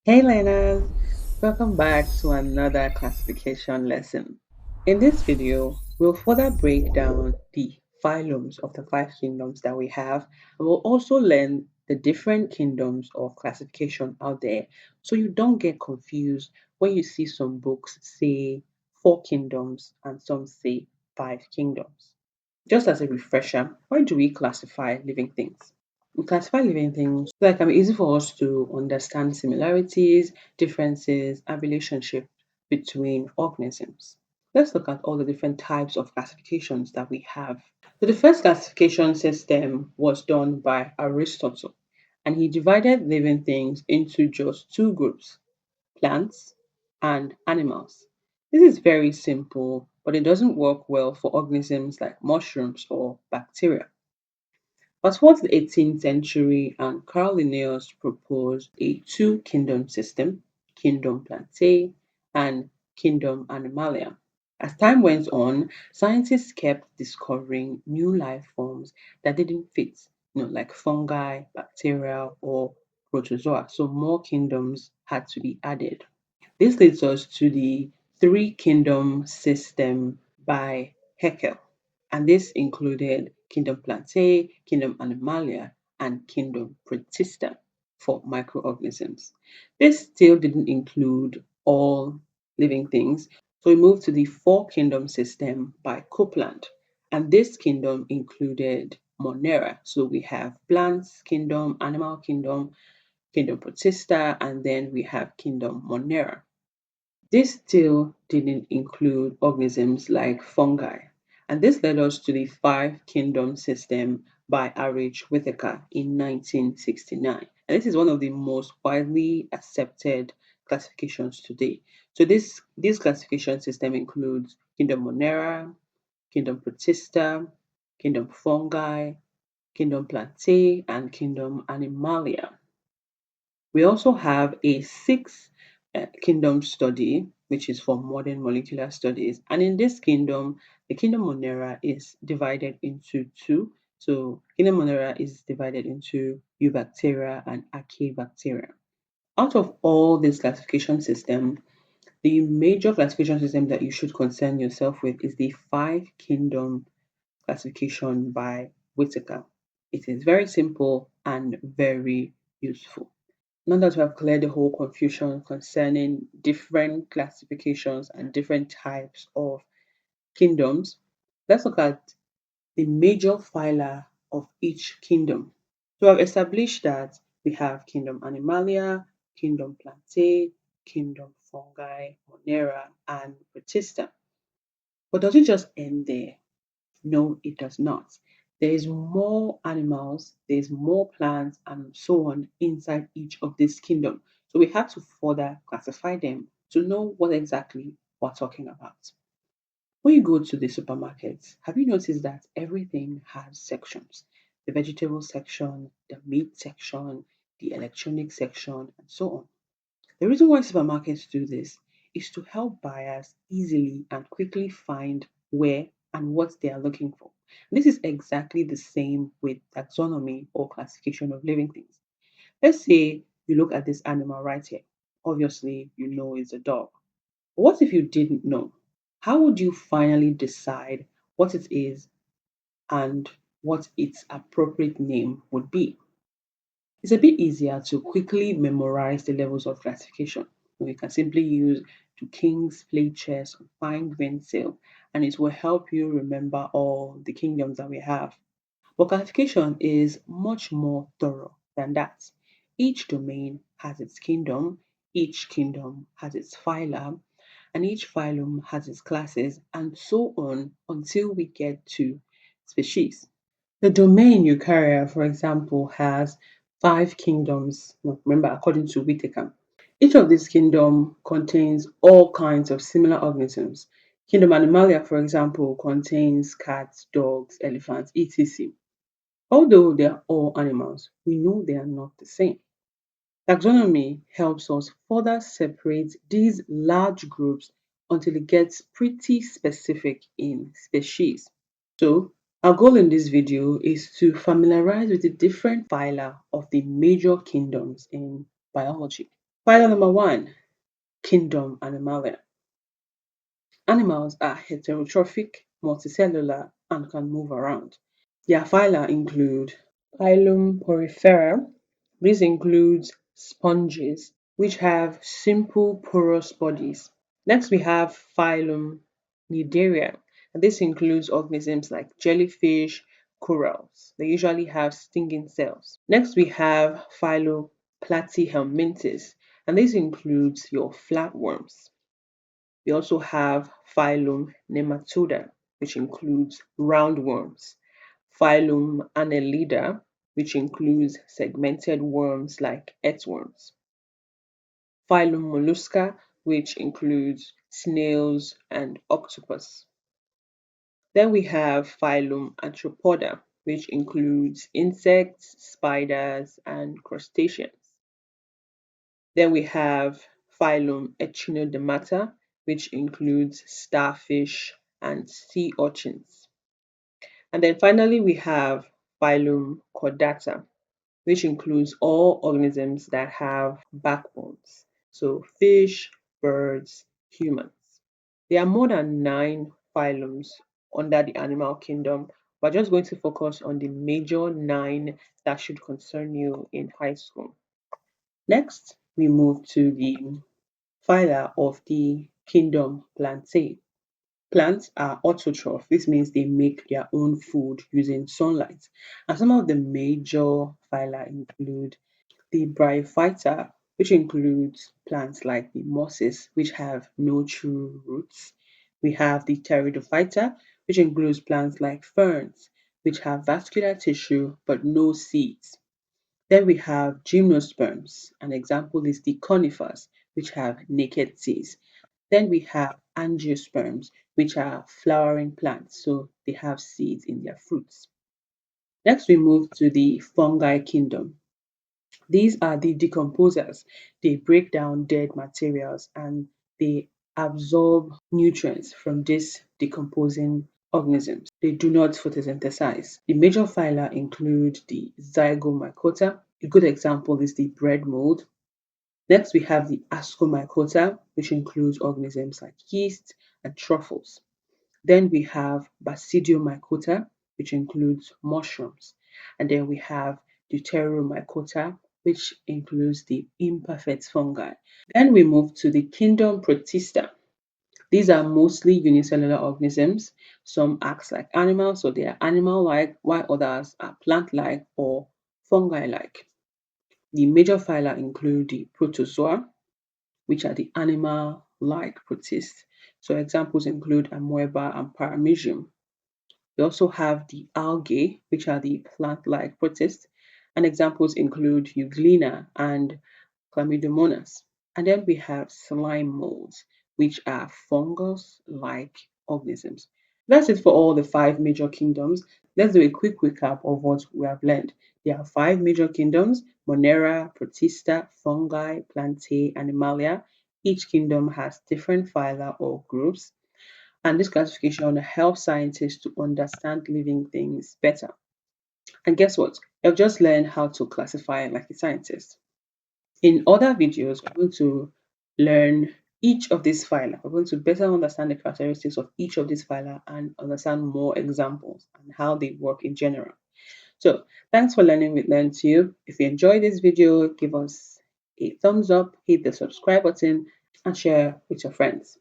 Hey learners, welcome back to another classification lesson. In this video, we'll further break down the phylums of the five kingdoms that we have, and we'll also learn the different kingdoms of classification out there so you don't get confused when you see some books say four kingdoms and some say five kingdoms. Just as a refresher, why do we classify living things? We classify living things so that it can be easy for us to understand similarities, differences, and relationships between organisms. Let's look at all the different types of classifications that we have. So the first classification system was done by Aristotle, and he divided living things into just two groups, plants and animals. This is very simple, but it doesn't work well for organisms like mushrooms or bacteria. But towards the 18th century, and Carl Linnaeus proposed a two-kingdom system, Kingdom Plantae and Kingdom Animalia. As time went on, scientists kept discovering new life forms that didn't fit, like fungi, bacteria, or protozoa. So more kingdoms had to be added. This leads us to the three kingdom system by Haeckel, and this included Kingdom Plantae, Kingdom Animalia, and Kingdom Protista for microorganisms. This still didn't include all living things, so we moved to the four kingdom system by Copeland, and this kingdom included Monera. So we have plants kingdom, animal kingdom, Kingdom Protista, and then we have Kingdom Monera. This still didn't include organisms like fungi, and this led us to the five kingdom system by R.H. Whittaker in 1969. And this is one of the most widely accepted classifications today. So this classification system includes Kingdom Monera, Kingdom Protista, Kingdom Fungi, Kingdom Plantae, and Kingdom Animalia. We also have a sixth kingdom study, which is for modern molecular studies. And in this kingdom, the kingdom Monera is divided into two. So, kingdom Monera is divided into Eubacteria and Archaebacteria. Out of all this classification system, the major classification system that you should concern yourself with is the five kingdom classification by Whittaker. It is very simple and very useful. Now that we have cleared the whole confusion concerning different classifications and different types of kingdoms, let's look at the major phyla of each kingdom. So I've established that we have Kingdom Animalia, Kingdom Plantae, Kingdom Fungi, Monera, and Protista. But does it just end there? No, it does not. There is more animals, there's more plants, and so on inside each of these kingdoms. So we have to further classify them to know what exactly we're talking about. When you go to the supermarket, have you noticed that everything has sections? The vegetable section, the meat section, the electronic section, and so on. The reason why supermarkets do this is to help buyers easily and quickly find where and what they are looking for. This is exactly the same with taxonomy or classification of living things. Let's say you look at this animal right here. Obviously, you know it's a dog. But what if you didn't know? How would you finally decide what it is and what its appropriate name would be? It's a bit easier to quickly memorize the levels of classification. You can simply use to kings, play chess, or find win sale, and it will help you remember all the kingdoms that we have. But classification is much more thorough than that. Each domain has its kingdom, each kingdom has its phyla, and each phylum has its classes, and so on until we get to species. The domain Eukarya, for example, has five kingdoms. No, remember, according to Whittaker. Each of these kingdoms contains all kinds of similar organisms. Kingdom Animalia, for example, contains cats, dogs, elephants, etc. Although they are all animals, we know they are not the same. Taxonomy helps us further separate these large groups until it gets pretty specific in species. So, our goal in this video is to familiarize with the different phyla of the major kingdoms in biology. Phyla number 1, kingdom Animalia. Animals are heterotrophic, multicellular, and can move around. Their phyla include phylum Porifera. This includes sponges, which have simple porous bodies. Next, we have phylum Nidaria, and this includes organisms like jellyfish, corals. They usually have stinging cells. Next, we have phylum Platyhelminthes, and this includes your flatworms. We also have phylum Nematoda, which includes roundworms, phylum Annelida, which includes segmented worms like earthworms, phylum Mollusca, which includes snails and octopus. Then we have phylum Arthropoda, which includes insects, spiders, and crustaceans. Then we have phylum Echinodermata, which includes starfish and sea urchins. And then finally, we have phylum Chordata, which includes all organisms that have backbones. So fish, birds, humans. There are more than 9 phylums under the animal kingdom. We're just going to focus on the major 9 that should concern you in high school. Next, we move to the phyla of the kingdom Plantae. Plants are autotroph. This means they make their own food using sunlight. And some of the major phyla include the Bryophyta, which includes plants like the mosses, which have no true roots. We have the Pteridophyta, which includes plants like ferns, which have vascular tissue but no seeds. Then we have Gymnosperms. An example is the conifers, which have naked seeds. Then we have Angiosperms, which are flowering plants, so they have seeds in their fruits. Next, we move to the fungi kingdom. These are the decomposers. They break down dead materials and they absorb nutrients from these decomposing organisms. They do not photosynthesize. The major phyla include the Zygomycota. A good example is the bread mold. Next, we have the Ascomycota, which includes organisms like yeast and truffles. Then we have Basidiomycota, which includes mushrooms. And then we have Deuteromycota, which includes the imperfect fungi. Then we move to the kingdom Protista. These are mostly unicellular organisms. Some act like animals, so they are animal-like, while others are plant-like or fungi-like. The major phyla include the Protozoa, which are the animal-like protists. So examples include Amoeba and Paramecium. We also have the algae, which are the plant-like protists, and examples include Euglena and Chlamydomonas. And then we have slime molds, which are fungus-like organisms. That's it for all the 5 major kingdoms. Let's do a quick recap of what we have learned. There are 5 major kingdoms: Monera, Protista, Fungi, Plantae, Animalia. Each kingdom has different phyla or groups, and this classification helps scientists to understand living things better. And guess what? You've just learned how to classify like a scientist. In other videos, we're going to learn each of these phyla. We're going to better understand the characteristics of each of these phyla and understand more examples and how they work in general. So thanks for learning with LearnTube. If you enjoyed this video, give us a thumbs up, hit the subscribe button, and share with your friends.